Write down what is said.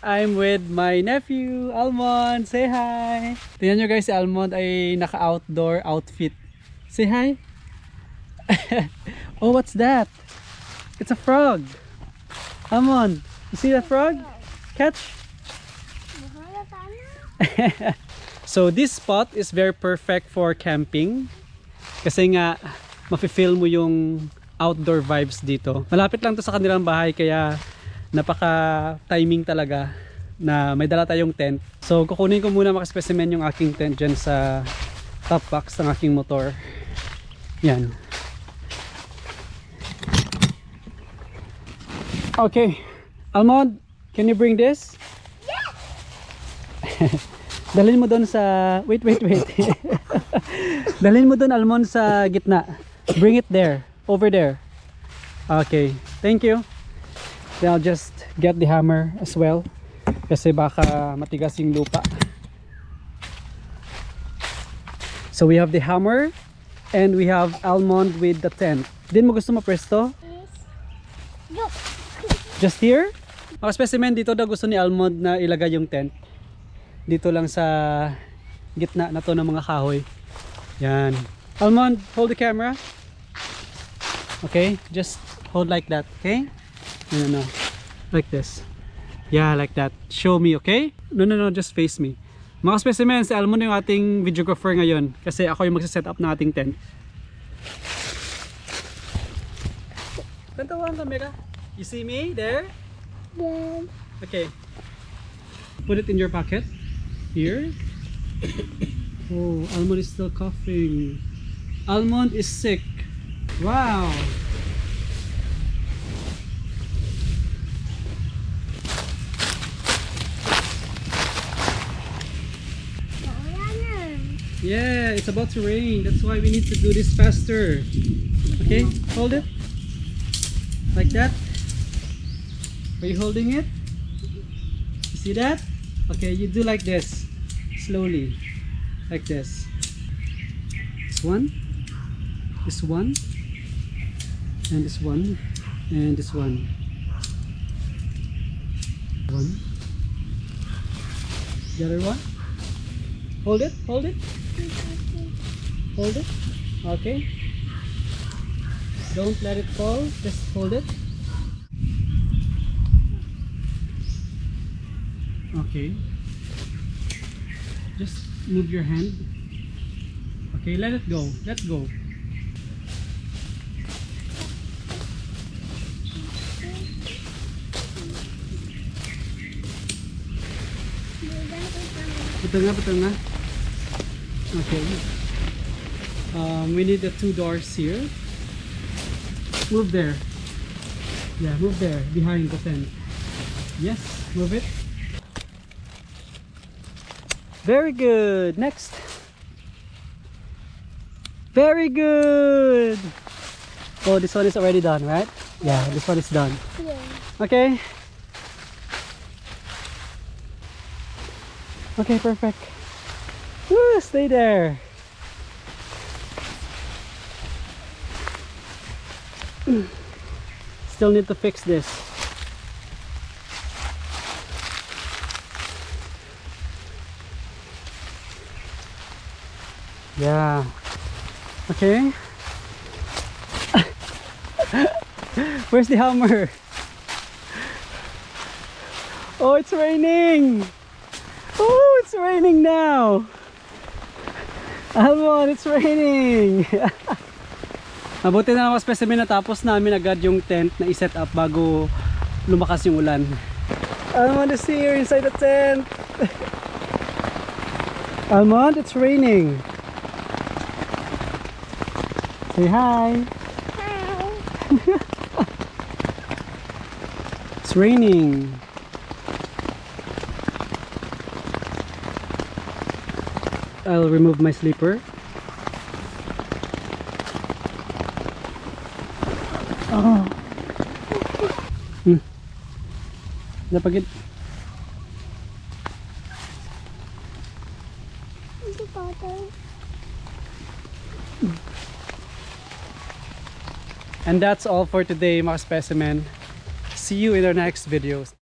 I'm with my nephew, Almond. Say hi! Tingnan nyo guys, si Almond ay naka-outdoor outfit. Say hi! Oh, what's that? It's a frog! Almond, you see that frog? Catch! So this spot is very perfect for camping. Kasi nga, mafe-feel mo yung outdoor vibes dito. Malapit lang to sa kanilang bahay kaya napaka-timing talaga na may dala tayong tent. So kukunin ko muna makaspecimen yung aking tent dyan sa top box ng aking motor. Yan. Okay. Almond, can you bring this? Yes! Dalhin mo doon sa... Wait. Dalhin mo doon, Almond, sa gitna. Bring it there. Over there. Okay. Thank you. Then I'll just get the hammer as well. Kasi baka matigas yung lupa. So we have the hammer. And we have Almond with the tent. Din mo gusto mapresto? Yes. Just here? Mga specimen dito daw gusto ni Almond na ilagay yung tent. Dito lang sa gitna na to ng mga kahoy. Yan. Almond, hold the camera. Okay, just hold like that, okay? No. Like this. Yeah, like that. Show me, okay? No, just face me. Mga specimen, si Almond yung ating videographer ngayon kasi ako yung magsiset up ng ating tent. Tantawa ang camera. You see me there? Yes. Okay. Put it in your pocket. Here. Oh, Almond is still coughing. Almond is sick. Wow. Yeah, it's about to rain. That's why we need to do this faster. Okay, hold it. Like that. Are you holding it? You see that? Okay, you do like this. Slowly. Like this. This one. This one. And this one. And this one. One. The other one. Hold it. Hold it. Hold it. Okay. Don't let it fall. Just hold it. Okay. Just move your hand. Okay, let it go. Let go. Betul nga. Okay. We need the two doors here. Move there. Yeah, move there behind the tent. Yes, move it. Very good. Next. Very good. Oh, this one is already done, right? Yeah, this one is done. Yeah. Okay. Okay, perfect. Woo, stay there. Still need to fix this. Yeah. Okay. Where's the hammer? Oh, it's raining. Oh, it's raining now. Almond, it's raining. Mabuti na mga specimen na tapos namin agad yung tent na i-set up bago lumakas yung ulan. Almond is here inside the tent. Almond, it's raining. Say hi. Hi. It's raining. I'll remove my slipper. Oh. Napagid. And that's all for today, mga specimen. See you in our next videos.